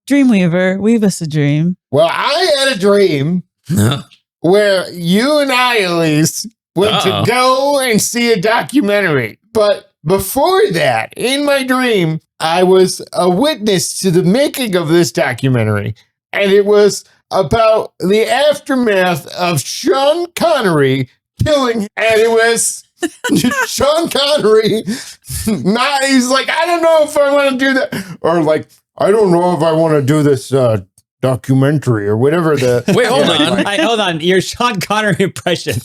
Dreamweaver, weave us a dream. Well, I had a dream where you and I, Elyse, went to go and see a documentary. But before that, in my dream, I was a witness to the making of this documentary. And it was about the aftermath of Sean Connery killing. And it was Sean Connery. He's like, I don't know if I want to do that. Or like, I don't know if I want to do this documentary or whatever the... Wait, hold on. Hold on. Your Sean Connery impression.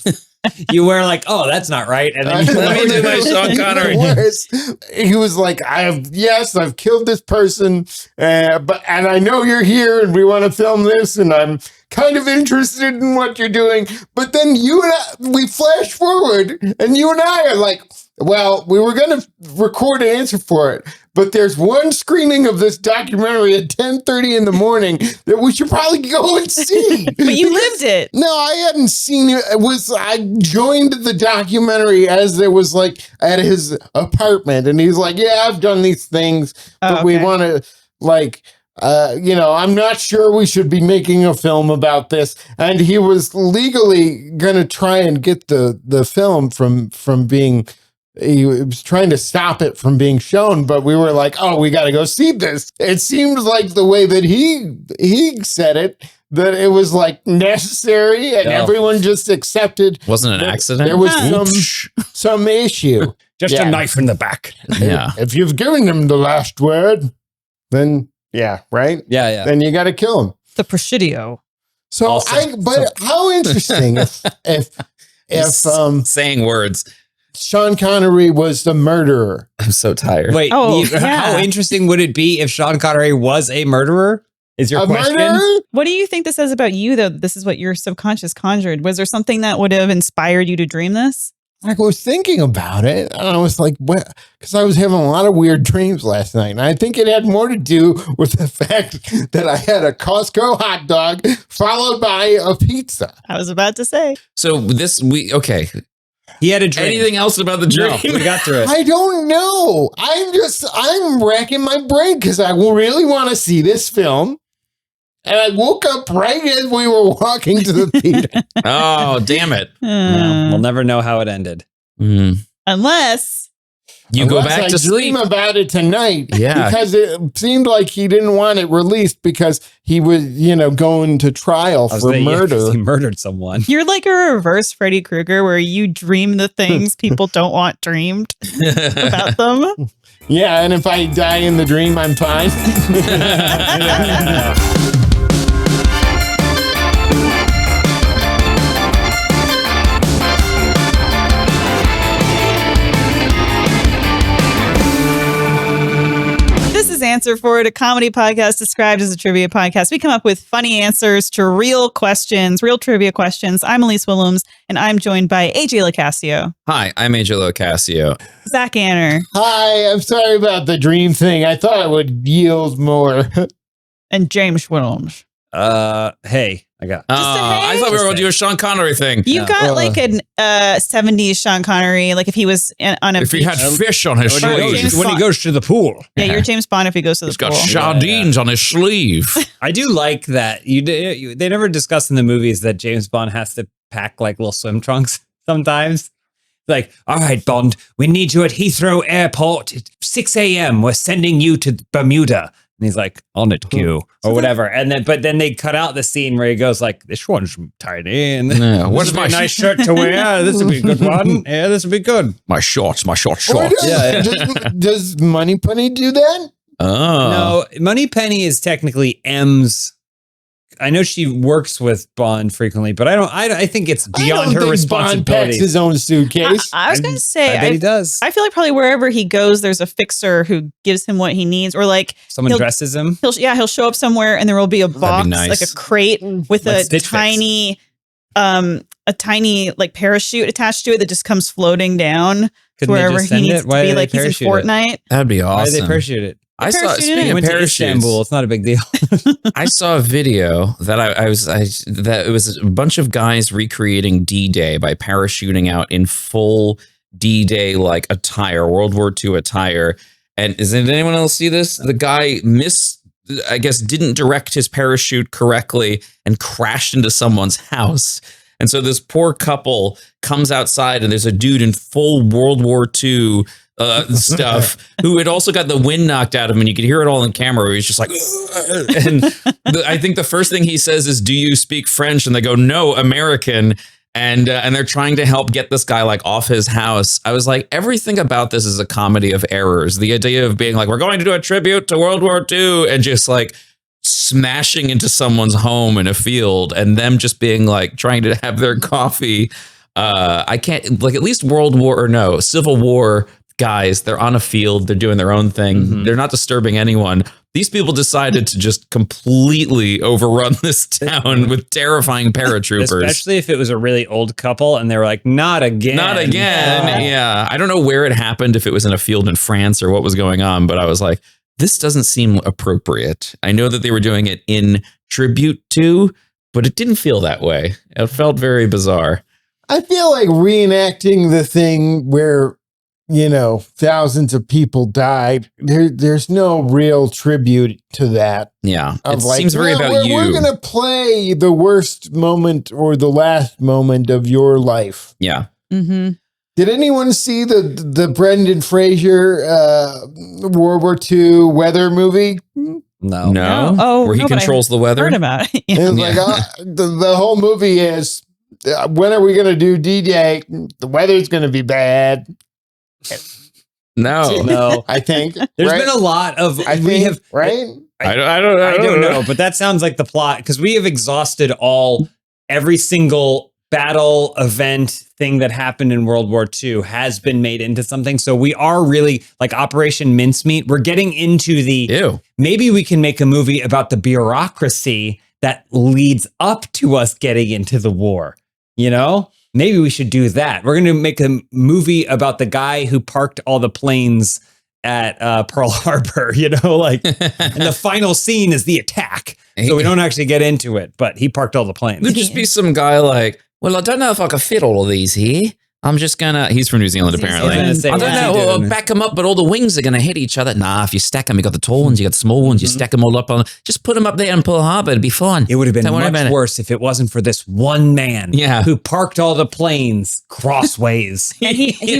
You were like, oh, that's not right. And then let me do my Sean Connery. He was like, I've killed this person, and I know you're here and we want to film this and I'm kind of interested in what you're doing. But then we flash forward and you and I are like, well, we were going to record an answer for it, but there's one screening of this documentary at 10:30 in the morning that we should probably go and see. But you lived it. No, I hadn't seen it. I joined the documentary as it was like at his apartment, and he's like, yeah, I've done these things, but we want to like... I'm not sure we should be making a film about this. And he was legally going to try and get the film from being... He was trying to stop it from being shown, but we were like, oh, we got to go see this. It seems like the way that he said it, that it was like necessary and everyone just accepted. Wasn't an accident. There was some issue. Just a knife in the back. Yeah. If you've given him the last word, then right? Yeah. Then you got to kill him. The prosciutto. So how interesting if saying words. Sean Connery was the murderer. I'm so tired. Wait, how interesting would it be if Sean Connery was a murderer? Is your question? Murderer? What do you think this says about you, though? This is what your subconscious conjured. Was there something that would have inspired you to dream this? I was thinking about it, and I was like, what? Because I was having a lot of weird dreams last night, and I think it had more to do with the fact that I had a Costco hot dog followed by a pizza. I was about to say. So okay. He had a dream. Anything else about the dream? No, we got through it. I don't know. I'm racking my brain because I really want to see this film. And I woke up right as we were walking to the theater. Oh, damn it. No, we'll never know how it ended. Unless you go back to sleep. Dream about it tonight. Yeah. Because it seemed like he didn't want it released because he was, going to trial for murder. He murdered someone. you're like a reverse Freddy Krueger where you dream the things people don't want dreamed about them. Yeah, and if I die in the dream, I'm fine. Answer for it, a comedy podcast described as a trivia podcast. We come up with funny answers to real questions, real trivia questions. I'm Elyse Willems, and I'm joined by AJ LoCascio. Hi, I'm AJ LoCascio. Zach Anner. Hi, I'm sorry about the dream thing. I thought it would yield more. And James Willems. Hey, I got. I thought we were going to do a Sean Connery thing. You got like an 70s Sean Connery, like if he was on a if he had fish on his sleeve. When he goes to the pool. Yeah, you're James Bond if he goes to the pool. He's got sardines on his sleeve. I do like that. They never discuss in the movies that James Bond has to pack like little swim trunks sometimes. Like, all right, Bond, we need you at Heathrow Airport at 6 a.m. We're sending you to Bermuda. And he's like, on it, Q, or whatever. But then they cut out the scene where he goes like, this one's tiny. And what's my nice shirt to wear? This would be a good one. Yeah, this would be good. My shorts. Does Moneypenny do that? Oh. No, Moneypenny is technically M's. I know she works with Bond frequently, but I think it's beyond her responsibility. Bond packs his own suitcase. I was going to say, I bet he does. I feel like probably wherever he goes, there's a fixer who gives him what he needs, or like someone dresses him. He'll show up somewhere and there will be a box, like a crate with a tiny like parachute attached to it that just comes floating down to wherever he needs to be. Like he's in Fortnite. That'd be awesome. Why did they parachute it? I saw. Speaking of parachutes, Istanbul. It's not a big deal. I saw a video that that it was a bunch of guys recreating D-Day by parachuting out in full D-Day like attire, World War II attire. And did anyone else see this? The guy I guess, didn't direct his parachute correctly and crashed into someone's house. And so this poor couple comes outside and there's a dude in full World War II stuff who had also got the wind knocked out of him, and you could hear it all in camera where he's just like, and I think the first thing he says is, "Do you speak French?" And they go, "No, American." And they're trying to help get this guy like off his house. I was like, everything about this is a comedy of errors. The idea of being like, we're going to do a tribute to World War II, and just like smashing into someone's home in a field, and them just being like trying to have their coffee. I can't, like, at least Civil War guys, they're on a field, they're doing their own thing, they're not disturbing anyone. These people decided to just completely overrun this town with terrifying paratroopers. Especially if it was a really old couple and they were like, not again. Not again. Yeah. I don't know where it happened, if it was in a field in France or what was going on, but I was like, this doesn't seem appropriate. I know that they were doing it in tribute to, but it didn't feel that way. It felt very bizarre. I feel like reenacting the thing where, you know, thousands of people died. There's no real tribute to that. Yeah. It seems very about you. We're going to play the worst moment or the last moment of your life. Yeah. Mm-hmm. Did anyone see the Brendan Fraser World War II weather movie? No. Oh, where he controls the weather. Heard about it. It's like the whole movie is, when are we going to do D-Day? The weather's going to be bad. No. I think there's been a lot of I don't know, but that sounds like the plot, because we have exhausted every single battle event thing that happened in World War II has been made into something. So we are really like Operation Mincemeat. We're getting into maybe we can make a movie about the bureaucracy that leads up to us getting into the war, you know? Maybe we should do that. We're going to make a movie about the guy who parked all the planes at Pearl Harbor, you know, like, and the final scene is the attack. So we don't actually get into it, but he parked all the planes. There'd just be some guy like, well, I don't know if I can fit all of these here. I'm just he's from New Zealand, apparently. I don't know, we'll back them up, but all the wings are going to hit each other. Nah, if you stack them, you got the tall ones, you got the small ones, you stack them all up on, just put them up there in Pearl Harbor, it'd be fine. It would have been much worse if it wasn't for this one man who parked all the planes crossways. And he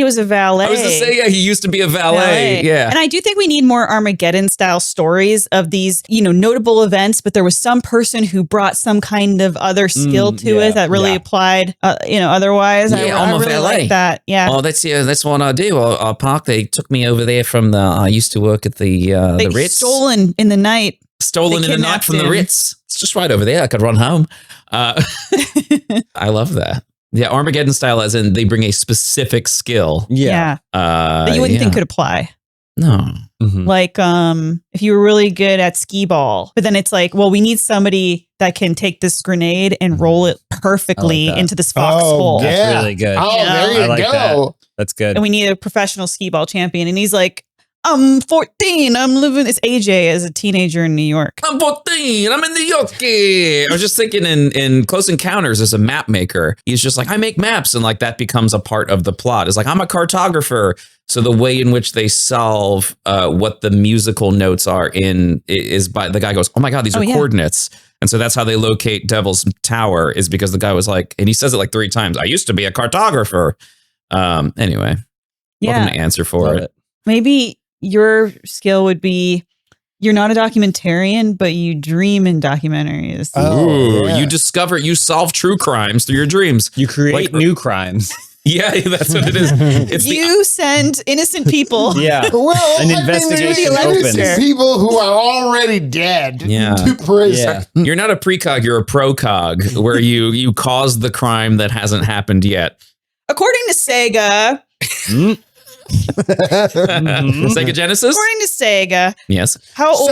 was a valet. I was to say, he used to be a valet. Yeah. And I do think we need more Armageddon style stories of these, you know, notable events, but there was some person who brought some kind of other skill to it that really applied, you know, otherwise. I'm a really valet. Like that. Yeah. Oh, that's what I do. I park. They took me over there from I used to work at the Ritz. Stolen in the night. Stolen in the night from the Ritz. It's just right over there. I could run home. I love that. Yeah, Armageddon style, as in they bring a specific skill. Yeah. That you wouldn't think could apply. No. Mm-hmm. Like if you were really good at skee ball, but then it's like, well, we need somebody that can take this grenade and roll it perfectly into this foxhole. Yeah. That's really good. Oh, there you go. That's good. And we need a professional skee ball champion. And he's like, I'm 14. I'm living. It's AJ as a teenager in New York. I'm 14. I'm in New York. I was just thinking in Close Encounters as a map maker, he's just like, I make maps. And like that becomes a part of the plot. It's like, I'm a cartographer. So the way in which they solve what the musical notes are is by the guy goes, oh my God, these are coordinates. And so that's how they locate Devil's Tower, is because the guy was like, and he says it like 3 times, I used to be a cartographer. Anyway, welcome to answer for it. Maybe your skill would be, you're not a documentarian, but you dream in documentaries. You solve true crimes through your dreams. You create new crimes. Yeah, that's what it is. It's send innocent people. Well, an investigation opens. People who are already dead to prison. Yeah. You're not a precog, you're a procog, where you cause the crime that hasn't happened yet. According to Sega. Sega Genesis? According to Sega. Yes. How old?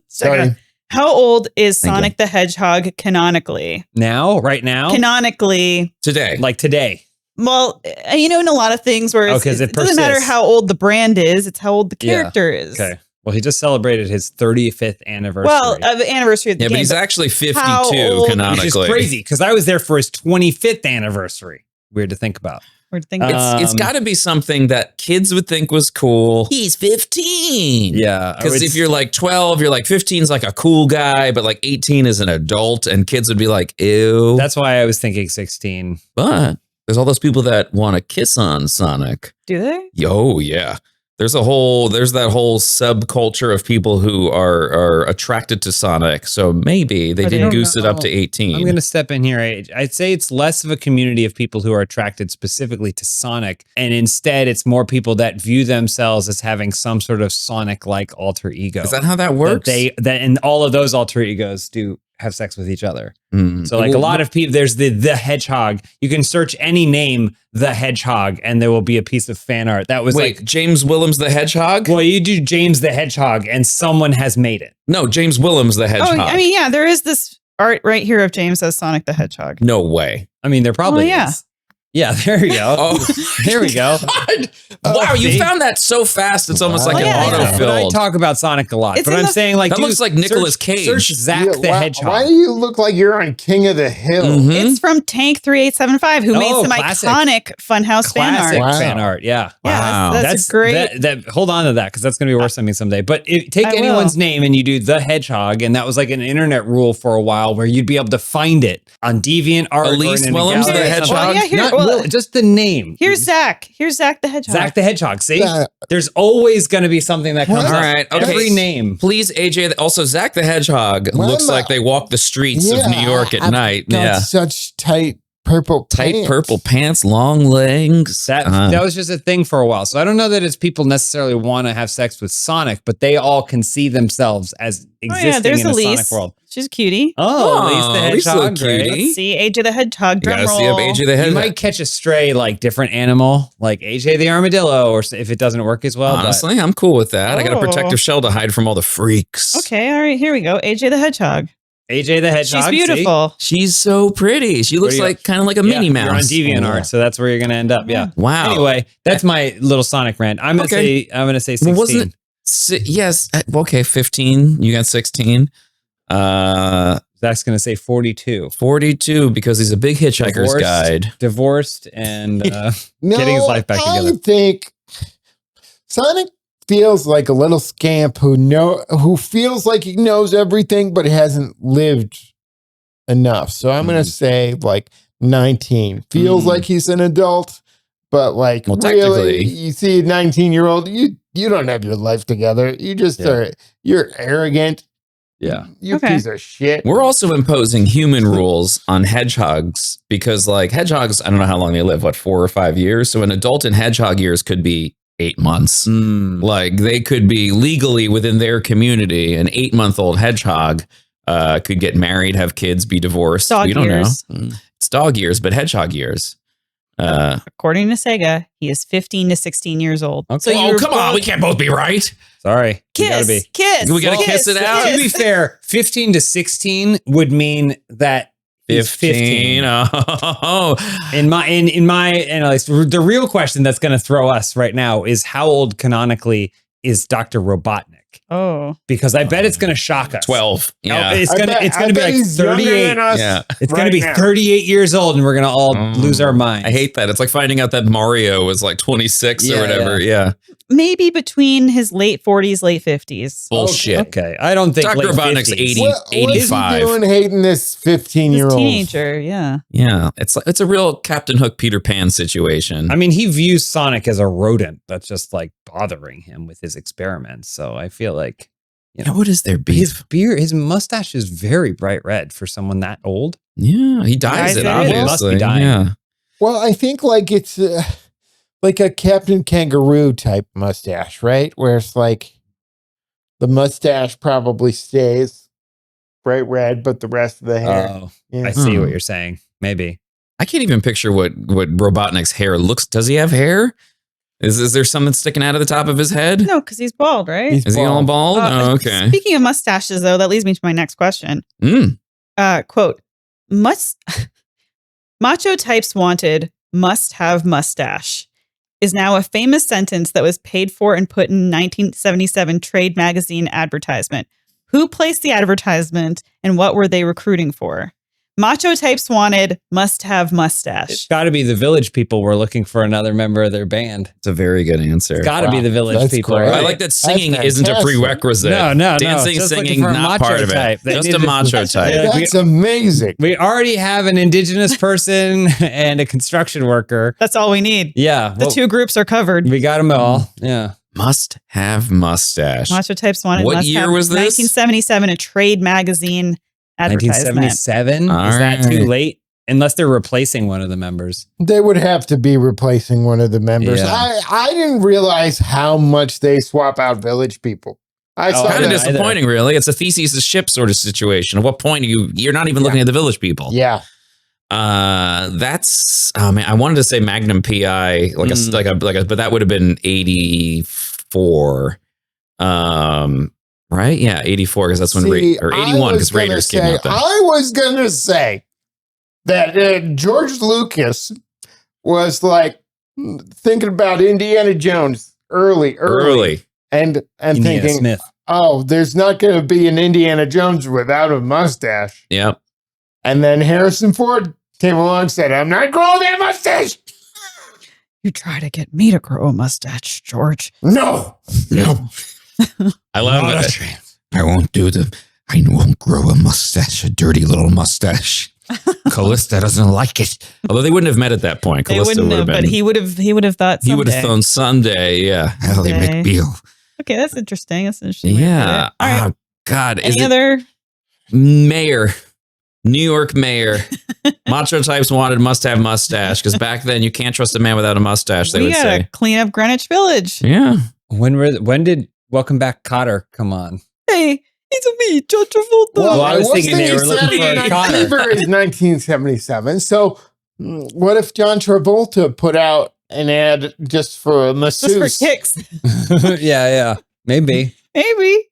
Sorry. How old is Sonic the Hedgehog canonically? Right now? Canonically. Today. Like today. Well, you know, in a lot of things where it doesn't matter how old the brand is, it's how old the character is. Okay. Well, he just celebrated his 35th anniversary. Well, the anniversary of the game. But he's actually 52 canonically. Which is crazy, because I was there for his 25th anniversary. Weird to think about. We're thinking It's got to be something that kids would think was cool. He's 15. Yeah. Because if you're like 12, you're like 15 is like a cool guy, but like 18 is an adult, and kids would be like, ew. That's why I was thinking 16. But there's all those people that want to kiss on Sonic. Do they? Oh, yeah. There's that whole subculture of people who are attracted to Sonic. So maybe they didn't goose it up to 18. I'm going to step in here. I'd say it's less of a community of people who are attracted specifically to Sonic. And instead, it's more people that view themselves as having some sort of Sonic-like alter ego. Is that how that works? And all of those alter egos do have sex with each other. So like a lot of people, there's the Hedgehog. You can search any name, the Hedgehog, and there will be a piece of fan art. That was James Willems the Hedgehog? Well, you do James the Hedgehog and someone has made it. No, James Willems the Hedgehog. Oh, I mean, yeah, there is this art right here of James as Sonic the Hedgehog. No way. I mean, there probably is. Yeah, there you go. Oh, there we go. Wow, you found that so fast. It's almost like an autofill. But I talk about Sonic a lot. But I'm saying like that looks like Nicolas Cage. Search Zach the Hedgehog. Why do you look like you're on King of the Hill? It's from Tank 3875, who made some iconic Funhouse fan art. Fan art. Yeah. Wow. That's great. Hold on to that because that's going to be worth something someday. But take anyone's name and you do the Hedgehog, and that was like an internet rule for a while where you'd be able to find it on DeviantArt. Elyse Willems the Hedgehog. Just the name. Here's Zach. Here's Zach the Hedgehog. Zach the Hedgehog. See? There's always going to be something that comes up. All right. Okay. Every name. Please, AJ. Also, Zach the Hedgehog looks like they walk the streets of New York at night. Yeah. Such tight purple pants, long legs. That was just a thing for a while. So I don't know that it's people necessarily want to have sex with Sonic, but they all can see themselves as existing in a Elyse. Sonic world. She's a cutie. Elyse the Hedgehog. Let's see AJ the Hedgehog. You gotta see up AJ the Hedgehog. You might catch a stray, like different animal, like AJ the Armadillo, or if it doesn't work as well. Honestly, I'm cool with that. I got a protective shell to hide from all the freaks. Okay, all right, here we go. AJ the Hedgehog. AJ the Hedgehog. She's beautiful. See? She's so pretty. She looks like kind of like a Minnie Mouse. You're on DeviantArt, so that's where you're going to end up. Yeah. Wow. Anyway, that's my little Sonic rant. I'm going to say 16. Wasn't it, yes. Okay, 15. You got 16. Zach's going to say 42. 42 because he's a big hitchhiker's guide. Divorced and getting his life back together. I think Sonic feels like a little scamp who feels like he knows everything but hasn't lived enough. So I'm going to say like 19. Feels like he's an adult, but like really, you see a 19-year-old, you don't have your life together. You just you're arrogant. Yeah. You piece of shit. We're also imposing human rules on hedgehogs because like hedgehogs, I don't know how long they live, 4 or 5 years. So an adult in hedgehog years could be 8 months. Like they could be legally within their community. An 8-month-old hedgehog could get married, have kids, be divorced. We don't know. It's dog years, but hedgehog years. According to Sega, he is 15 to 16 years old. Okay. So come on, we can't both be right. Sorry. Kiss. We gotta kiss it out. To be fair, 15 to 16 would mean that 15. Oh. In my analysis, the real question that's going to throw us right now is how old canonically is Dr. Robotnik? Oh, because I bet it's going to shock us. 12. Yeah, it's going to be like 38. Yeah, it's going to be 38 years old, and we're going to all lose our minds. I hate that. It's like finding out that Mario was like 26 or whatever. Yeah. Maybe between his late 40s, late 50s. Bullshit. Okay, I don't think Dr. Robotnik's 80, 85. What is he doing hating this 15-year-old teenager? Yeah. Yeah, it's a real Captain Hook Peter Pan situation. I mean, he views Sonic as a rodent that's just like bothering him with his experiments. So I feel like, what is their beef? His mustache is very bright red for someone that old. Yeah, he dyes it, obviously. He must be dying. Yeah. Well, I think like it's like a Captain Kangaroo type mustache, right? Where it's like the mustache probably stays bright red, but the rest of the hair. Oh, I see what you're saying. Maybe. I can't even picture what Robotnik's hair looks. Does he have hair? Is there something sticking out of the top of his head? No, because he's bald, right? Is he all bald? Oh, okay. Speaking of mustaches, though, that leads me to my next question. Quote, macho types wanted must have mustache is now a famous sentence that was paid for and put in 1977 Trade magazine advertisement. Who placed the advertisement and what were they recruiting for? Macho types wanted must have mustache. It's got to be the Village People were looking for another member of their band. It's a very good answer. It's got to be the Village That's People. great. Right? I like that singing That's isn't a fantastic. prerequisite. No. Dancing, Just looking singing, for a not macho part of type. it. They Just need a to- macho type. Yeah. That's amazing. We already have an indigenous person and a construction worker. That's all we need. Yeah. The two groups are covered. We got them all. Yeah. Must have mustache. Macho types wanted What must year have. was this? 1977, a trade magazine advertisement. 1977? All Is that too right. late? Unless they're replacing one of the members. They would have to be replacing one of the members. Yeah. I didn't realize how much they swap out Village People. I saw Kind of that. disappointing, really. It's a Theseus' ship sort of situation. At what point you're not even looking at the Village People? Yeah. That's man. I wanted to say Magnum PI, but that would have been 84. Right? Yeah, 84 because that's when or 81 because Raiders came out then. I was gonna say that George Lucas was like thinking about Indiana Jones early, and Indiana thinking, Smith. oh, there's not going to be an Indiana Jones without a mustache. Yep. And then Harrison Ford came along and said, I'm not growing that mustache. You try to get me to grow a mustache, George. No. I love it. I won't I won't grow a mustache, a dirty little mustache. Callista doesn't like it. Although they wouldn't have met at that point. They Callista wouldn't would have, have but been. he would have thought someday. He would have thrown Sunday. Yeah. Ally Someday. McBeal. Okay, that's interesting. That's an interesting. way to Yeah. put it. All right. Oh, God. Any other? Mayor? New York mayor. Macho types wanted must have mustache because back then you can't trust a man without a mustache, they We would gotta say. clean up Greenwich Village. Yeah. When did Welcome Back Cotter come on? Hey, it's me, John Travolta. Well, I was thinking they were looking for a Saturday Night Connor. Fever is 1977. So what if John Travolta put out an ad just for a masseuse? Just for kicks. yeah. Maybe. Maybe.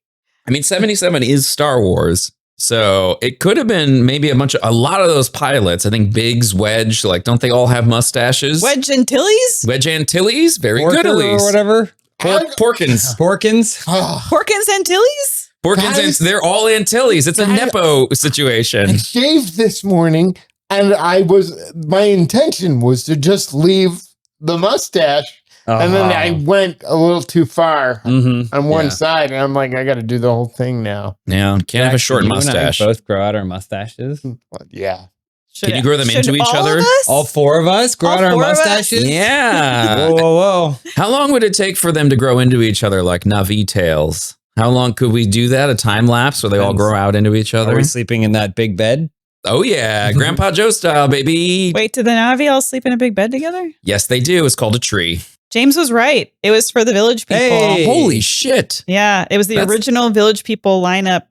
I mean, 77 is Star Wars. So it could have been maybe a lot of those pilots. I think Biggs, Wedge, don't they all have mustaches? Wedge Antilles? Wedge Antilles? Very Porker good, Elyse. or whatever. Porkins. Porkins. Porkins Antilles? Porkins, Guys, they're all Antilles. It's a Nepo I situation. shaved this morning, and my intention was to just leave the mustache, and then I went a little too far on one side, and I'm like, I got to do the whole thing now. Yeah, can't have a short You and I mustache. both grow out our mustaches. Yeah. Can you grow them into each all other? of us? All four of us grow All out our four of us? mustaches. Yeah. Whoa. How long would it take for them to grow into each other like Navi tails? How long could we do that? A time lapse where they all grow out into each Are other? we sleeping in that big bed? Oh, yeah. Grandpa Joe style, baby. Wait, did the Navi all sleep in a big bed together? Yes, they do. It's called a tree. James was right. It was for the Village People. Hey. Holy shit. Yeah, it was the original Village People lineup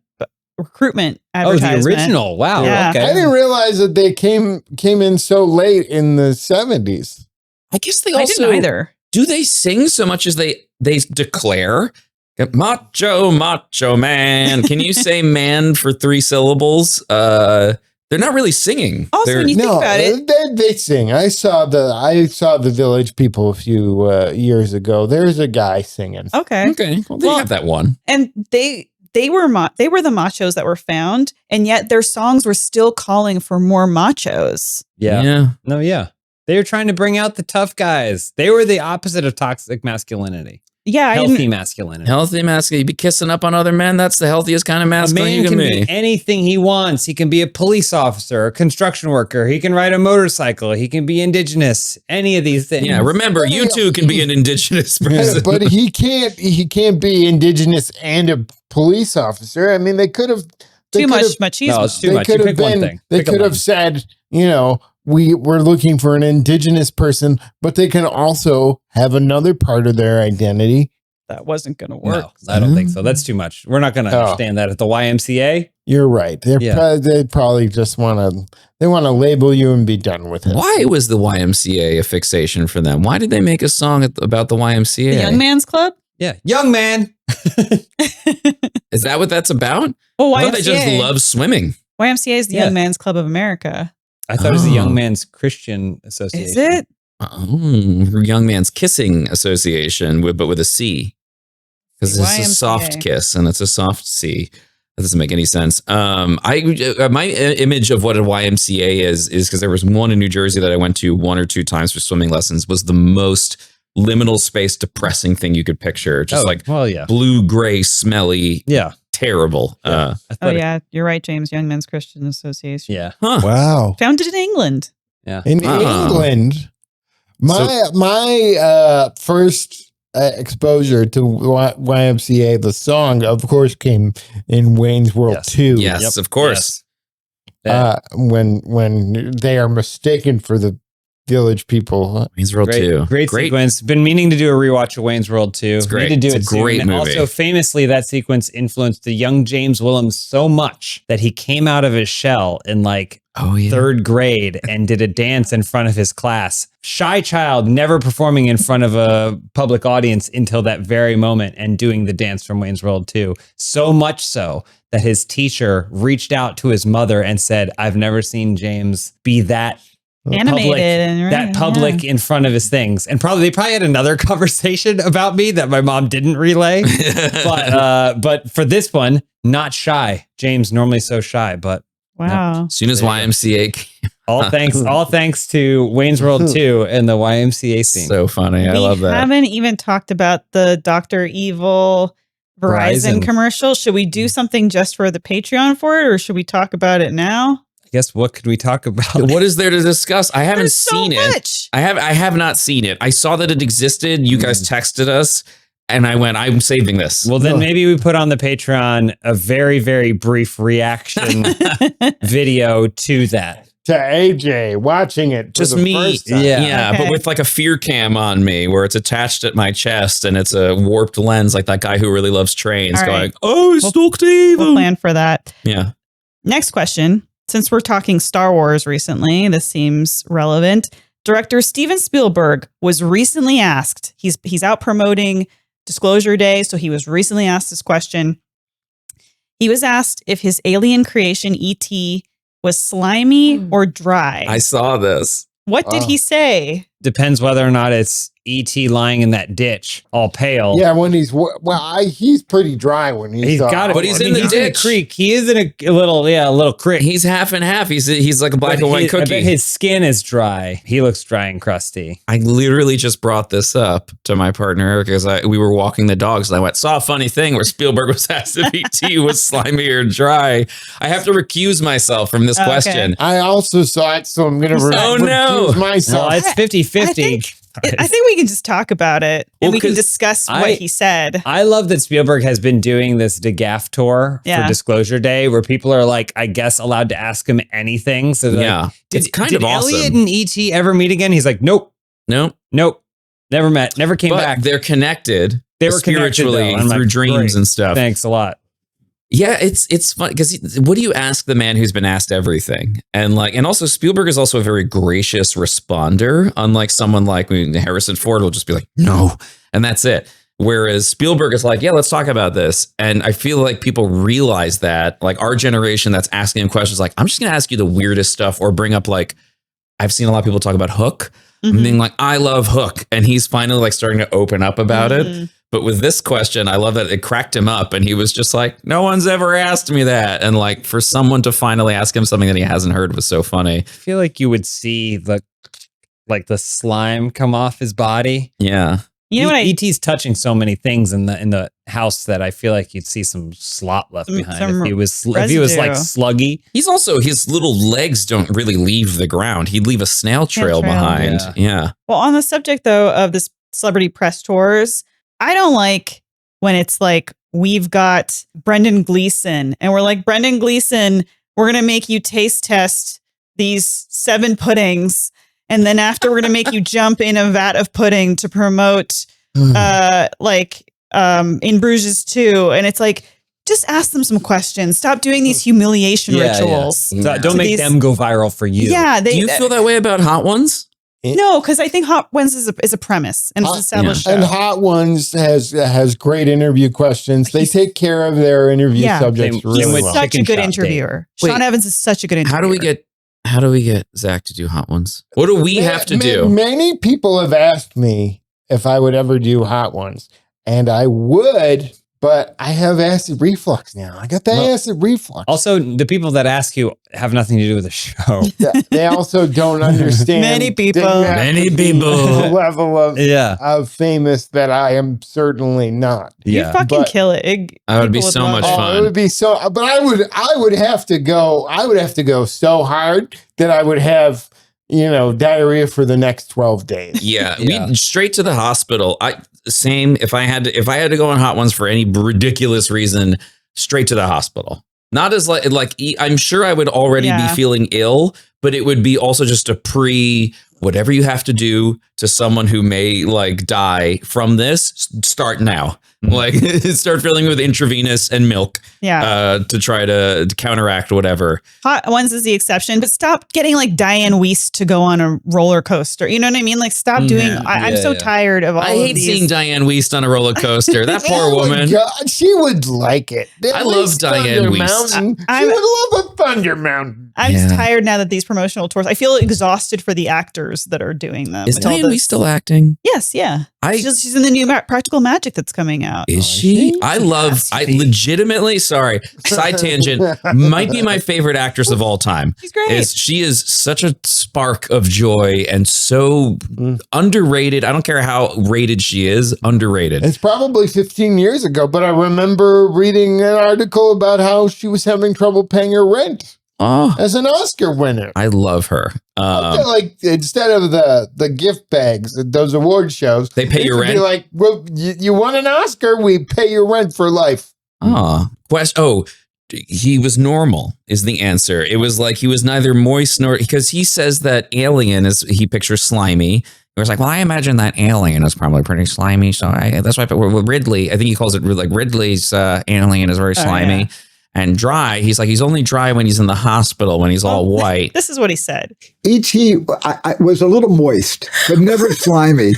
recruitment Oh, advertisement. the original. Wow. Yeah. Okay. I didn't realize that they came in so late in the 70s. I guess they I also didn't either. do they sing so much as they declare macho man. Can you say man for 3 syllables? They're not really singing. Also, They're- when you think about it, they sing. I saw the Village People a few years ago. There's a guy singing. okay. okay, well, they Well, have that one. And they were the machos that were found, and yet their songs were still calling for more machos. Yeah. No, yeah. They were trying to bring out the tough guys. They were the opposite of toxic masculinity. Yeah, I Healthy didn't. masculinity. Healthy masculine. You be kissing up on other men. That's the healthiest kind of A masculine man you can can be be. anything he wants. He can be a police officer, a construction worker. He can ride a motorcycle. He can be indigenous. Any of these things. Yeah, remember, you too can be an indigenous person. But he can't be indigenous and a police officer. I mean, they could have Too much machismo. No, it's too they much. You could pick have one been. thing. They Pick a could have lane. said, we're looking for an indigenous person, but they can also have another part of their identity. That wasn't going to work. No, I don't think so. That's too much. We're not going to Oh. understand that at the YMCA. You're right. They probably just want to label you and be done with it. Why was the YMCA a fixation for them? Why did they make a song about the YMCA? The Young Man's Club? Yeah. Young man. Is that what that's about? Well, I thought they just YMCA. love swimming. YMCA is the Yeah. Young Man's Club of America. I thought it was the Oh. Young Man's Christian Association. Is it? Young Man's Kissing Association, but with a C. Because it's a YMCA. soft kiss and it's a soft C. That doesn't make any sense. My image of what a YMCA is because there was one in New Jersey that I went to 1 or 2 times for swimming lessons, was the most liminal space depressing thing you could picture. Just blue, gray, smelly. Yeah. Terrible. Yeah, you're right, James. Young Men's Christian Association. Yeah. Huh. Wow. Founded in England. Yeah. In England. My first exposure to YMCA, the song, of course, came in Wayne's World 2. Yes, of course. Yes. When they are mistaken for the village people. Wayne's World 2. Great sequence. Been meaning to do a rewatch of Wayne's World 2. It's great. Need to do it's a great movie. Also, famously, that sequence influenced the young James Willems so much that he came out of his shell in third grade and did a dance in front of his class. Shy child, never performing in front of a public audience until that very moment and doing the dance from Wayne's World 2. So much so that his teacher reached out to his mother and said, I've never seen James be that animated public in front of his things. And they probably had another conversation about me that my mom didn't relay. but for this one, not shy. James normally so shy, but wow. As soon as YMCA came, all thanks to Wayne's World 2 and the YMCA theme. So funny. I love that. We haven't even talked about the Dr. Evil Verizon commercial. Should we do something just for the Patreon for it, or should we talk about it now? I guess what could we talk about? What is there to discuss? I haven't seen it. I have not seen it. I saw that it existed. You guys texted us. And I went, I'm saving this. Well, then maybe we put on the Patreon a very, very brief reaction video to that. To AJ watching it. Just me. Yeah. Okay. But with a fear cam on me where it's attached at my chest and it's a warped lens like that guy who really loves trains going, oh, stalked evil. We'll plan for that. Yeah. Next question. Since we're talking Star Wars recently, this seems relevant. Director Steven Spielberg was recently asked, he's out promoting Disclosure Day, so he was recently asked this question. He was asked if his alien creation, E.T., was slimy or dry. I saw this. What did he say? Depends whether or not it's E.T. lying in that ditch, all pale. Yeah, when he's he's pretty dry when he's got it. But he's in the ditch. In a creek. He is in a little creek. He's half and half. He's like a black and white cookie. I bet his skin is dry. He looks dry and crusty. I literally just brought this up to my partner because we were walking the dogs and I saw a funny thing where Spielberg was asked if E.T. was slimy or dry. I have to recuse myself from this question. I also saw it, so I'm going to recuse myself. Well, it's 50-50. I think we can just talk about it and we can discuss what he said. I love that Spielberg has been doing this DeGaff tour for Disclosure Day where people are I guess allowed to ask him anything. So it's kind of awesome. Did Elliot and E.T. ever meet again? He's like, nope. Never met, never came back. They're connected. They were spiritually through dreams and stuff. Thanks a lot. Yeah, it's fun because what do you ask the man who's been asked everything? And also Spielberg is also a very gracious responder, unlike someone like Harrison Ford will just be like, no, and that's it. Whereas Spielberg is like, yeah, let's talk about this. And I feel like people realize that, our generation that's asking him questions I'm just going to ask you the weirdest stuff or bring up I've seen a lot of people talk about Hook and being I love Hook. And he's finally starting to open up about it. But with this question, I love that it cracked him up and he was just no one's ever asked me that. And for someone to finally ask him something that he hasn't heard was so funny. I feel like you would see the slime come off his body. Yeah. You know what? E.T.'s touching so many things in the house that I feel like you'd see some slop left behind if he was sluggy. He's also, his little legs don't really leave the ground. He'd leave a snail trail behind. Yeah. Well, on the subject though of this celebrity press tours, I don't like when it's we've got Brendan Gleeson and we're Brendan Gleeson, we're going to make you taste test these 7 puddings. And then after we're going to make you jump in a vat of pudding to promote In Bruges 2. And it's just ask them some questions. Stop doing these humiliation rituals. Yeah. Don't make them go viral for you. Yeah. Do you feel that way about Hot Ones? No, because I think Hot Ones is a premise and it's established. And Hot Ones has great interview questions. They take care of their interview subjects really well. He's such a good interviewer. Sean Evans is such a good interviewer. How do we get Zach to do Hot Ones? What do we have to do? Many people have asked me if I would ever do Hot Ones, and I would, but I have acid reflux now. I got that acid reflux. Also, the people that ask you have nothing to do with the show. They also don't understand Many people. the level of famous that I am certainly not. You fucking kill it. That would be so much fun. It would be so, but I would have to go so hard that I would have, diarrhea for the next 12 days. Yeah. We straight to the hospital. Same. If I had to go on hot ones for any ridiculous reason, straight to the hospital. Not as like I'm sure I would already be feeling ill, but it would be also just a whatever you have to do to someone who may like die from this, start now. Like start filling with intravenous and milk to try to counteract whatever. Hot ones is the exception, but stop getting like Diane Wiest to go on a roller coaster. You know what I mean? Like stop doing, I'm so tired of all of these. I hate seeing Diane Wiest on a roller coaster. That poor woman. God, she would like it. I love Diane Wiest. She would love a Thunder Mountain. I'm just tired now that these promotional tours, I feel exhausted for the actors that are doing them. Is Diane Wiest still acting? Yes, yeah. She's in the new Practical Magic that's coming out. Is she? I legitimately, sorry, side tangent, might be my favorite actress of all time. She's great. She is such a spark of joy and so underrated. I don't care how rated she is, underrated. It's probably 15 years ago, but I remember reading an article about how she was having trouble paying her rent. As an Oscar winner. I love her. Like instead of the gift bags at those award shows, they pay your rent. Be like, well, you won an Oscar, we pay your rent for life. He was normal is the answer. It was like he was neither moist nor, because he says that Alien he pictures slimy. He was like, well, I imagine that Alien is probably pretty slimy. So that's why Ridley, I think he calls it like Ridley's Alien is very slimy. Yeah. And dry, he's like, he's only dry when he's in the hospital, when he's all white. This is what he said. E.T. I was a little moist, but never slimy.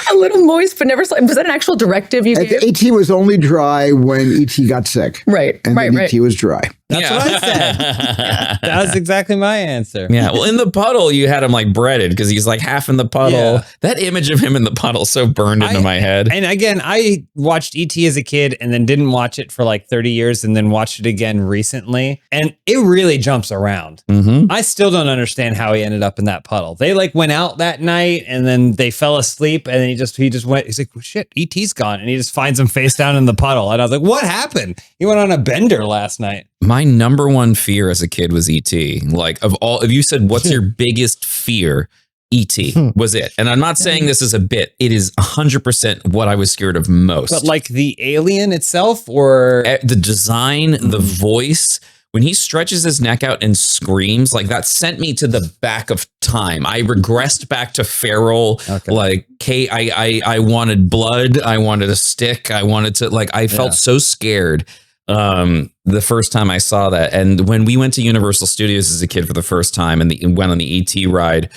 A little moist, but never slimy. Was that an actual directive you gave? E.T. was only dry when E.T. got sick. Right, and E.T. was dry. That's what I said. That was exactly my answer. Yeah. Well, in the puddle, you had him like breaded because he's like half in the puddle. Yeah. That image of him in the puddle so burned into my head. And again, I watched E.T. as a kid and then didn't watch it for like 30 years and then watched it again recently. And it really jumps around. Mm-hmm. I still don't understand how he ended up in that puddle. They like went out that night and then they fell asleep and then he just went, he's like, well, shit, E.T.'s gone. And he just finds him face down in the puddle. And I was like, what happened? He went on a bender last night. My number one fear as a kid was E.T. Like if you said, what's your biggest fear? E.T. was it. And I'm not saying this is a bit. It is 100% what I was scared of most. But like the alien itself or? The design, the voice, when he stretches his neck out and screams, like that sent me to the back of time. I regressed back to feral, like I wanted blood. I wanted a stick. I wanted to I felt so scared. The first time I saw that. And when we went to Universal Studios as a kid for the first time and went on the E.T. ride,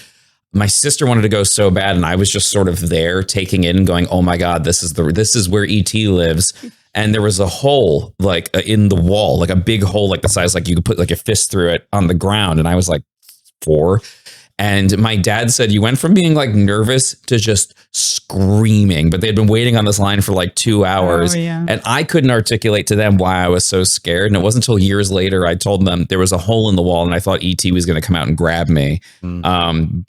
my sister wanted to go so bad. And I was just sort of there taking it and going, oh my God, this is where E.T. lives. And there was a hole in the wall, like a big hole, like the size, like you could put like a fist through it on the ground. And I was like 4. And my dad said you went from being like nervous to just screaming, but they'd been waiting on this line for like 2 hours. And I couldn't articulate to them why I was so scared. And it wasn't until years later I told them there was a hole in the wall and I thought E.T. was going to come out and grab me.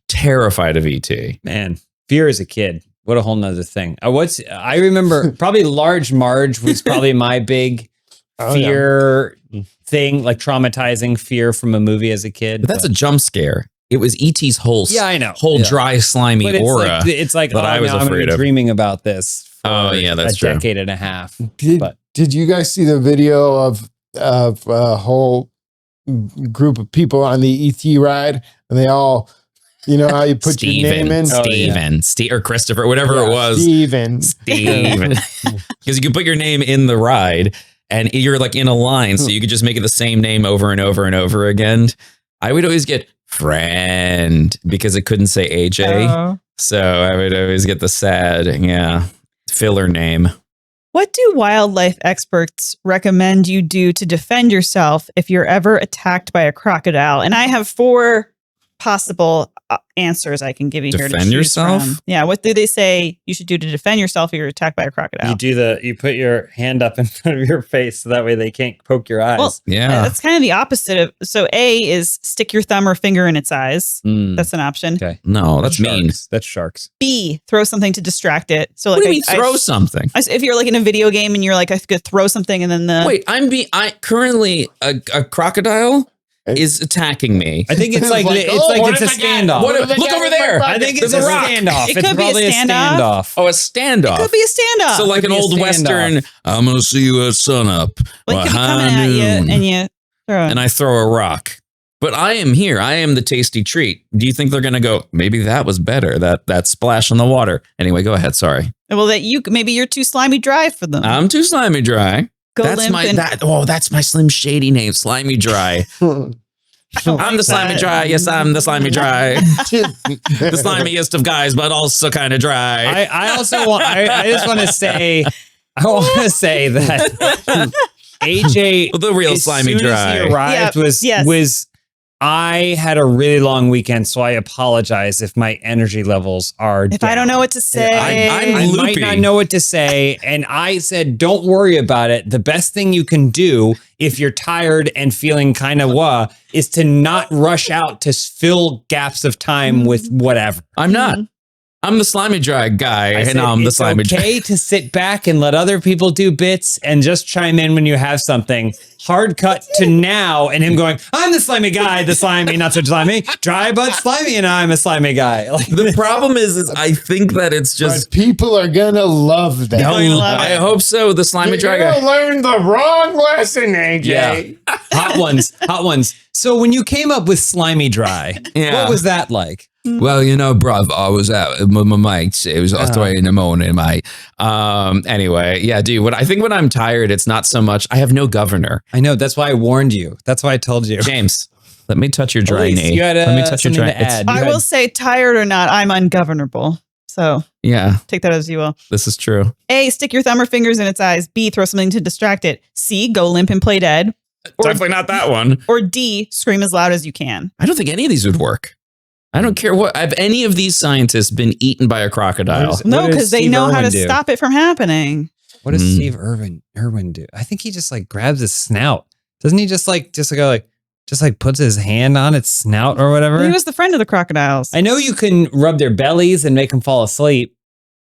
Terrified of E.T. Man, fear as a kid. What a whole nother thing. I remember probably Large Marge was probably my big fear thing, like traumatizing fear from a movie as a kid. But that's a jump scare. It was E.T.'s whole dry, slimy aura. It's like that I was afraid of. Dreaming about this for that's a true. decade and a half. Did you guys see the video of a whole group of people on the E.T. ride? And they all, you know how you put your name in? Steven, or Christopher, whatever it was. Steven. Because you could put your name in the ride and you're like in a line. So you could just make it the same name over and over and over again. I would always get friend because it couldn't say AJ. So I would always get the sad, filler name. What do wildlife experts recommend you do to defend yourself if you're ever attacked by a crocodile? And I have 4 possible answers I can give you here to Defend choose yourself? from. Yeah, what do they say you should do to defend yourself if you're attacked by a crocodile? You put your hand up in front of your face so that way they can't poke your eyes. Well, Yeah. that's kind of the opposite of. So A is stick your thumb or finger in its eyes. That's an option. Okay. No, that's mean. That's sharks. B, throw something to distract it. So like, What do you mean throw something? if you're like in a video game and you're like, I could throw something and then the Wait, I currently a crocodile is attacking me. I think it's like What it's a if I got- standoff. what if I Look got over in my there. pocket? I think There's it's a a rock. standoff. It It's could be a probably a standoff. standoff. Oh, a standoff. could be a standoff. So like Could an be a old standoff. western. I'm gonna see you at sunup. like by could be coming high at you noon. and you throw it. And I throw a rock. But I am here. I am the tasty treat. Do you think they're gonna go? Maybe that was better. That splash on the water. Anyway, go ahead. Sorry, Well, that maybe you're too slimy dry for them. I'm too slimy dry. Go That's limp my and that's my Slim Shady name, Slimy Dry. I'm the slimy dry. Yes, I'm the slimy dry. The slimiest of guys, but also kind of dry. I also want. I just want to say. I want to say that AJ, The real as slimy soon as dry. he arrived, Yep, was. I had a really long weekend, so I apologize if my energy levels are. if I don't know what to say, I'm I might loopy. not know what to say. And I said, don't worry about it. The best thing you can do if you're tired and feeling kind of is to not rush out to fill gaps of time with whatever. I'm not. I'm the slimy dry guy, I said, and I'm the it's slimy dry. okay to sit back and let other people do bits and just chime in when you have something. Hard cut to now and him going, I'm the slimy guy, the slimy, not so slimy, dry but slimy, and I'm a slimy guy. Like, The problem is I think that it's just. But people are gonna love that. People are gonna love I it. hope so. The slimy You're dry gonna guy. learn the wrong lesson, AJ. Yeah. hot ones. So when you came up with slimy dry, Yeah. what was that like? Well, bruv, I was out with my mates. It was 3 in the morning, mate. Anyway, yeah, dude. I think when I'm tired, it's not so much. I have no governor. I know. That's why I warned you. That's why I told you. James, let me touch your dry Elyse, knee. you had, Let me touch your something dry. to add. I will say, tired or not, I'm ungovernable. So Yeah, take that as you will. this is true. A, stick your thumb or fingers in its eyes. B, throw something to distract it. C, go limp and play dead. Or, Definitely not that one. or D, scream as loud as you can. I don't think any of these would work. I don't care what. Have any of these scientists been eaten by a crocodile? What No, does because they Steve know how Irwin to do? stop it from happening. What does Mm. Steve Irwin do? I think he just like grabs his snout. Doesn't he just puts his hand on its snout or whatever? He was the friend of the crocodiles. I know you can rub their bellies and make them fall asleep.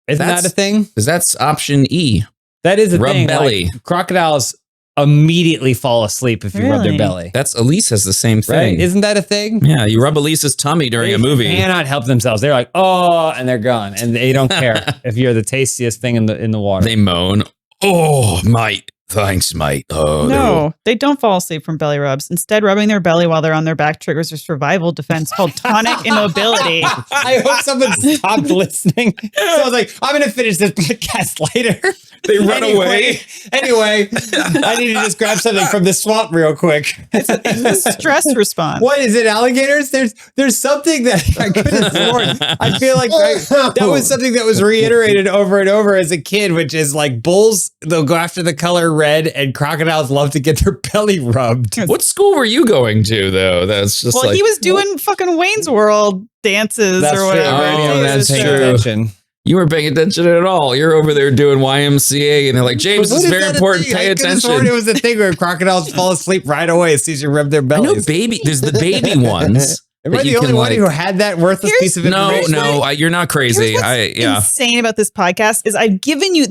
Isn't that a thing? Because that's option E. That is a Rub thing. belly. Like, crocodiles immediately fall asleep if you rub their Really? belly. That's Elyse has the same Right? thing. Isn't that a thing? Yeah, you rub Elise's tummy during a movie. They cannot help themselves. They're like, oh, and they're gone. And they don't care if you're the tastiest thing in the water. They moan. Oh, mate. Thanks, mate. Oh, No, they don't fall asleep from belly rubs. Instead, rubbing their belly while they're on their back triggers a survival defense called tonic immobility. I hope someone stopped listening. So I was like, I'm going to finish this podcast later. They run away. Anyway, I need to just grab something from the swamp real quick. It's a stress response. What is it, alligators? There's something that I could have sworn. I feel like that was something that was reiterated over and over as a kid, which is like bulls, they'll go after the color red, and crocodiles love to get their belly rubbed. What school were you going to, though? That's just Well, like. he was doing fucking Wayne's World dances That's or true. whatever. Oh, He that's was, Paying true. attention. You weren't paying attention at all. You're over there doing YMCA, and they're like, James, What this is very that a important. thing? Pay I could've sworn attention. It was a thing where crocodiles fall asleep right away as soon as you rub their I know bellies. there's the baby ones. Am I that the you only can, one like- who had that worthless piece of No, information? you're not crazy. Here's what's Yeah. insane about this podcast is I've given you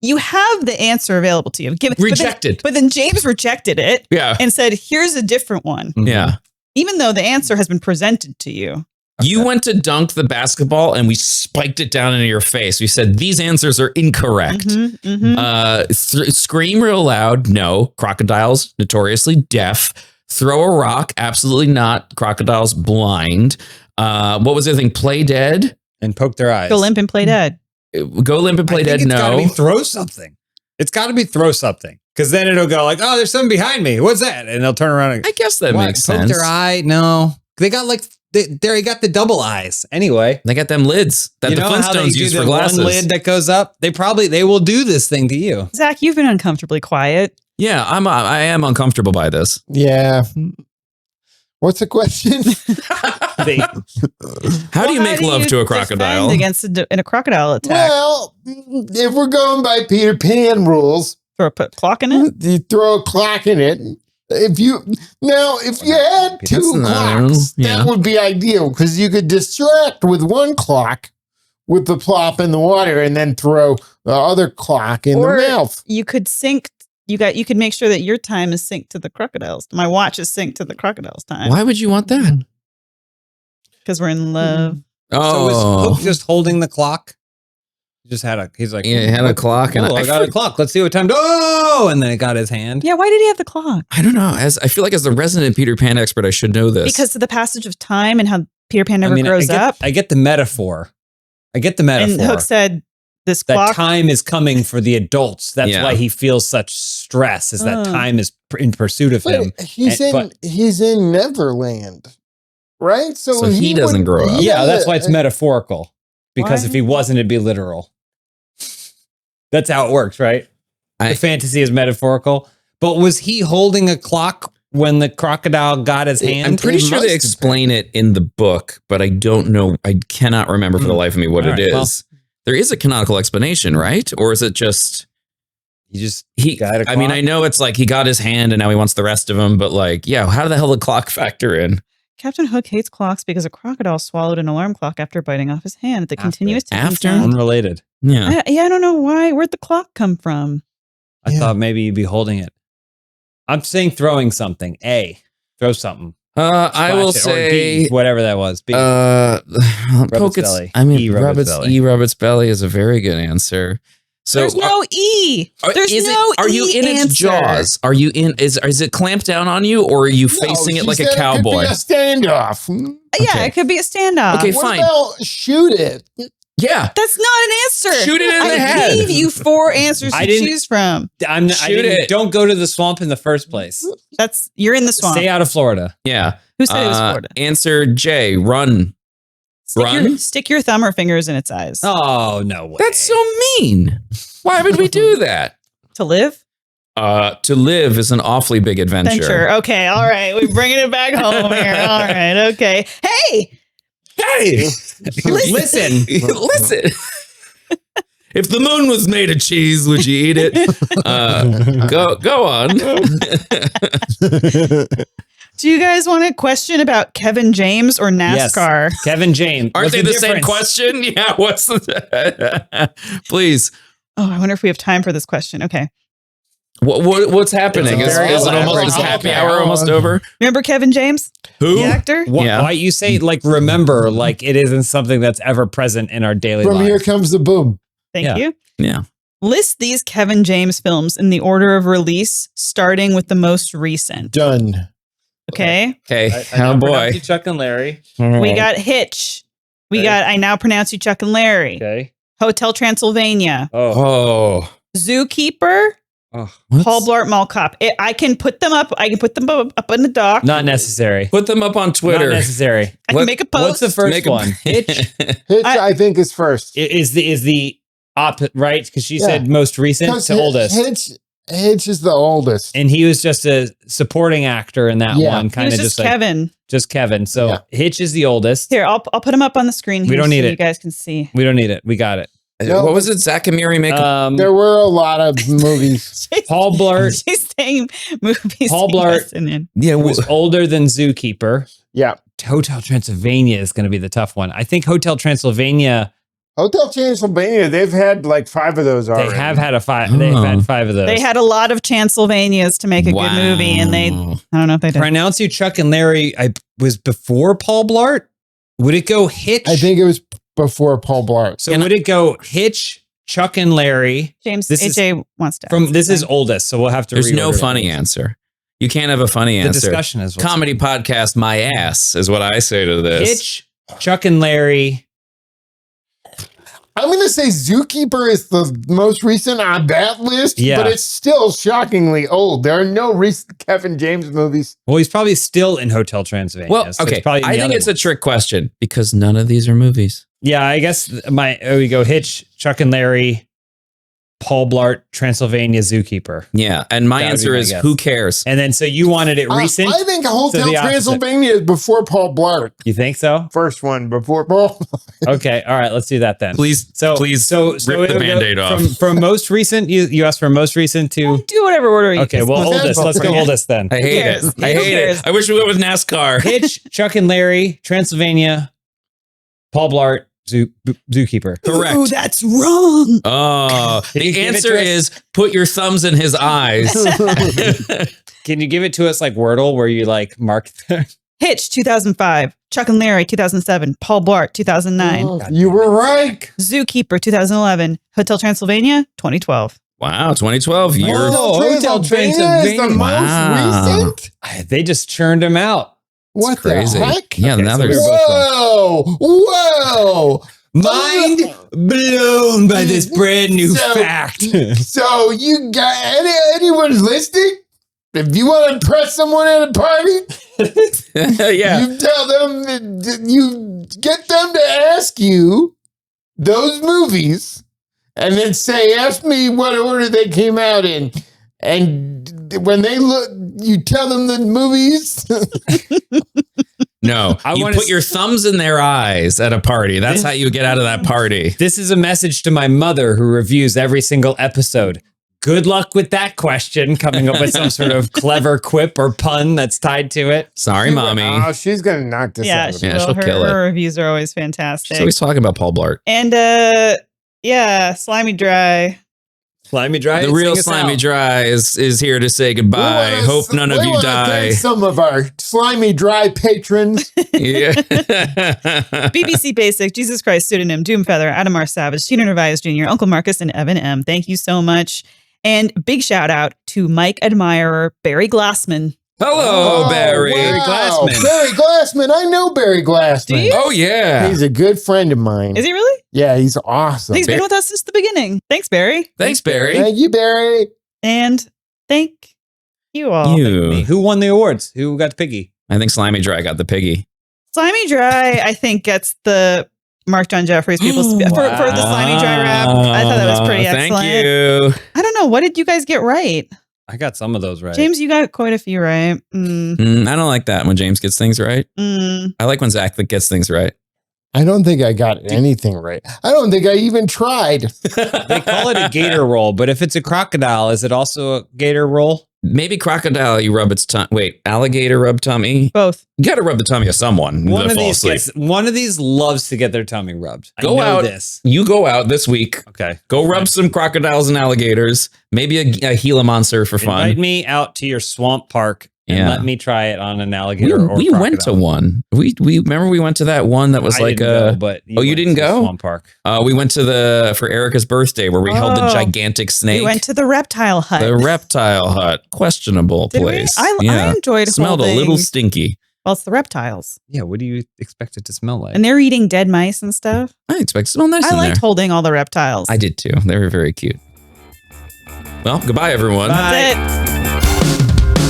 you have the answer available to you. Rejected. But then James rejected it Yeah. and said, here's a different one. Yeah. Even though the answer has been presented to you. You went to dunk the basketball and we spiked it down into your face. We said, these answers are incorrect. Mhm, mhm. Scream real loud. No. Crocodiles, notoriously deaf. Throw a rock. Absolutely not. Crocodiles blind. What was the other thing? Play dead. And poke their eyes. Go limp and play dead. Go limp and play I think dead. it's gotta No. be throw something. It's got to be throw something. Because then it'll go like, oh, there's something behind me. What's that? And they'll turn around and I guess that What? makes Poke sense. their eye. No. They got like, they got the double eyes. Anyway. They got them lids that You the know how they Flintstones do use the for glasses. one lid that goes up? They will do this thing to you. Zach, you've been uncomfortably quiet. Yeah, I am uncomfortable by this. Yeah. What's the question? How do you make love to a crocodile? In a crocodile attack? Well, if we're going by Peter Pan rules, Put clock in it? you throw a clock in it. If you had two clocks, that would be ideal because you could distract with one clock with the plop in the water and then throw the other clock in the mouth. You could sync. You could make sure that your time is synced to the crocodile's. My watch is synced to the crocodile's time. Why would you want that? Because we're in love. So was Hook just holding the clock? He's like, he had a clock, and I got a clock. Let's see what time. Oh, and then it got his hand. Yeah, why did he have the clock? I don't know. I feel like as the resident Peter Pan expert, I should know this. Because of the passage of time and how Peter Pan never grows up. I get the metaphor. And Hook said, "This that clock time is coming for the adults. That's why he feels such stress. Is that time is in pursuit of him? He's in Neverland, right? So he doesn't grow up. Yeah, that's why it's metaphorical. Because if he wasn't, it'd be literal. That's how it works, right? The fantasy is metaphorical. But was he holding a clock when the crocodile got his hand? I'm pretty sure they explain it in the book, but I don't know. I cannot remember for the life of me what it is. Well, there is a canonical explanation, right? Or is it just he got a clock? I mean, I know it's like he got his hand and now he wants the rest of him, but like, yeah, how the hell did the clock factor in? Captain Hook hates clocks because a crocodile swallowed an alarm clock after biting off his hand. The continuous unrelated. Yeah. I don't know why. Where'd the clock come from? I thought maybe you'd be holding it. I'm saying throwing something. A. Throw something. I will say D, whatever that was. B. Poke its belly. I mean, rub its belly is a very good answer. So there's no E. There's no E. Are you in its jaws? Are you in? Is it clamped down on you, or are you facing it like a cowboy? It could be a standoff. Yeah, it could be a standoff. Okay, what fine. About shoot it? Yeah, that's not an answer. Shoot it in the head. I gave you 4 answers to choose from. Don't go to the swamp in the first place. You're in the swamp. Stay out of Florida. Yeah. Who said it was Florida? Answer J. Run. Stick your thumb or fingers in its eyes. Oh, no way. That's so mean. Why would we do that? To live? To live is an awfully big adventure. Okay, all right. We're bringing it back home here. All right, okay. Hey! Listen. If the moon was made of cheese, would you eat it? Go on. Do you guys want a question about Kevin James or NASCAR? Yes. Kevin James. Aren't they the same question? Yeah. What's the... Please. Oh, I wonder if we have time for this question. Okay. What's happening? Is it almost happy hour almost over? Remember Kevin James? Who? The actor? Why you say remember like it isn't something that's ever present in our daily life? From Here Comes the Boom. Thank you. Yeah. List these Kevin James films in the order of release, starting with the most recent. Done. Okay. Oh boy. Chuck and Larry. We got Hitch. We got I Now Pronounce You Chuck and Larry. Okay. Hotel Transylvania. Oh. Zookeeper. Paul Blart Mall Cop. I can put them up. I can put them up in the doc. Not necessary. Put them up on Twitter. Not necessary. I can make a post. What's the first one? Hitch. Hitch, I think, is first. Is the opposite, right? Because she said most recent to oldest. Hitch is the oldest, and he was just a supporting actor in that one. Kind of just Kevin. Just Kevin. So Hitch is the oldest. Here, I'll put him up on the screen. We don't need it. You guys can see. We don't need it. We got it. What was it? Zach and Miri make? There were a lot of movies. Paul Blart. She's saying movies. Paul Blart. Was older than Zookeeper. Yeah. Hotel Transylvania is going to be the tough one. I think Hotel Transylvania. They've had like 5 of those already. They have had 5. They've had 5 of those. They had a lot of Transylvanias to make a good movie, and I don't know if they did. Pronounce You Chuck and Larry. Was before Paul Blart. Would it go Hitch? I think it was before Paul Blart. So would it go Hitch, Chuck and Larry? James, AJ wants to. This is oldest, so we'll have to. There's no funny answer. You can't have a funny answer. The discussion is comedy podcast. My ass is what I say to this. Hitch, Chuck and Larry. I'm going to say Zookeeper is the most recent on that list, but it's still shockingly old. There are no recent Kevin James movies. Well, he's probably still in Hotel Transylvania. Well, so okay. I think it's a trick question because none of these are movies. Yeah, I guess we go Hitch, Chuck and Larry, Paul Blart, Transylvania Zookeeper. Yeah. And my That would answer be my is guess. who cares? And then so you wanted it recent? I think Hotel the opposite. Transylvania is before Paul Blart. You think so? First one before Paul. Okay. All right. Let's do that then. Please rip the Band-Aid off. From most recent, you asked for most recent to. Do whatever order you Okay. Well, hold this. Let's go hold this then. I hate it. cares? I Who hate cares? it. I wish we went with NASCAR. Hitch, Chuck and Larry, Transylvania, Paul Blart, Zookeeper. Correct. Ooh, that's wrong. Oh, Can you the give it answer to us? is put your thumbs in his eyes. Can you give it to us like Wordle, where you like mark? Hitch, 2005. Chuck and Larry, 2007. Paul Blart, 2009. Oh, you were right. Zookeeper, 2011. Hotel Transylvania, 2012. Wow, 2012. You're Hotel Is the Transylvania. most Wow. recent. They just churned him out. What crazy. the heck? Yeah, Okay, now so there's we're both Whoa! Mind blown by this brand new So- fact. So you got anyone's listening? If you want to impress someone at a party, yeah. you tell them, you get them to ask you those movies, and then say, "Ask me what order they came out in." And when they look, you tell them the movies. No, I you wanna put your thumbs in their eyes at a party. That's how you get out of that party. This is a message to my mother who reviews every single episode. Good luck with that question, coming up with some sort of clever quip or pun that's tied to it. Sorry, mommy. Oh, she's gonna knock this Yeah, out. she Yeah, will. she'll kill Her reviews are always fantastic. She's always talking about Paul Blart. And yeah, Slimy Dry. Slimy Dry. The real sing us Slimy out. Dry is here to say goodbye. Hope none of you die. Some of our Slimy Dry patrons. Yeah. BBC Basic, Jesus Christ Pseudonym, Doomfeather, Adam R. Savage, Tina Nervias Jr., Uncle Marcus, and Evan M. Thank you so much. And big shout out to Mike admirer Barry Glassman. Hello, Barry. Wow. Glassman. Barry Glassman. I know Barry Glassman. Do you? Oh, yeah. He's a good friend of mine. Is he really? Yeah, he's awesome. He's been with us since the beginning. Thanks, Barry. Thanks, Barry. Thank you, Barry. And thank you all. You. Who won the awards? Who got the piggy? I think Slimy Dry got the piggy. Slimy Dry, I think, gets the Mark John Jeffries people for the Slimy Dry rap. I thought that was pretty excellent. Thank you. I don't know. What did you guys get right? I got some of those right. James, you got quite a few right. I don't like that when James gets things right. I like when Zach gets things right. I don't think I got anything right. I don't think I even tried. They call it a gator roll, but if it's a crocodile, is it also a gator roll? Maybe crocodile, you rub its tummy. Wait, alligator rub tummy? Both. You got to rub the tummy of someone. One to of these loves to get their tummy rubbed. I Go know out. this. You go out this week. Okay. Go rub some crocodiles and alligators. Maybe a Gila monster for fun. Invite me out to your swamp park and Yeah. let me try it on an alligator or We crocodile. went to one. We remember we went to that one that was I like didn't go, but Oh, you went didn't to the go? Swamp park. We went to for Erica's birthday where we held the Oh. gigantic snake. We went to the reptile hut. the reptile hut. Questionable Did we? place. I enjoyed Smelled holding, a little stinky. Well, it's the reptiles. Yeah, what do you expect it to smell like? And they're eating dead mice and stuff. I expect it to smell nice I in liked there. holding all the reptiles. I did too. They were very cute. Well, goodbye, everyone. Bye. That's it.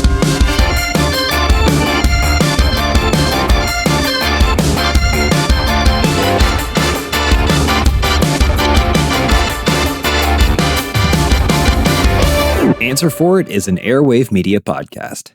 Answer For It is an Airwave Media podcast.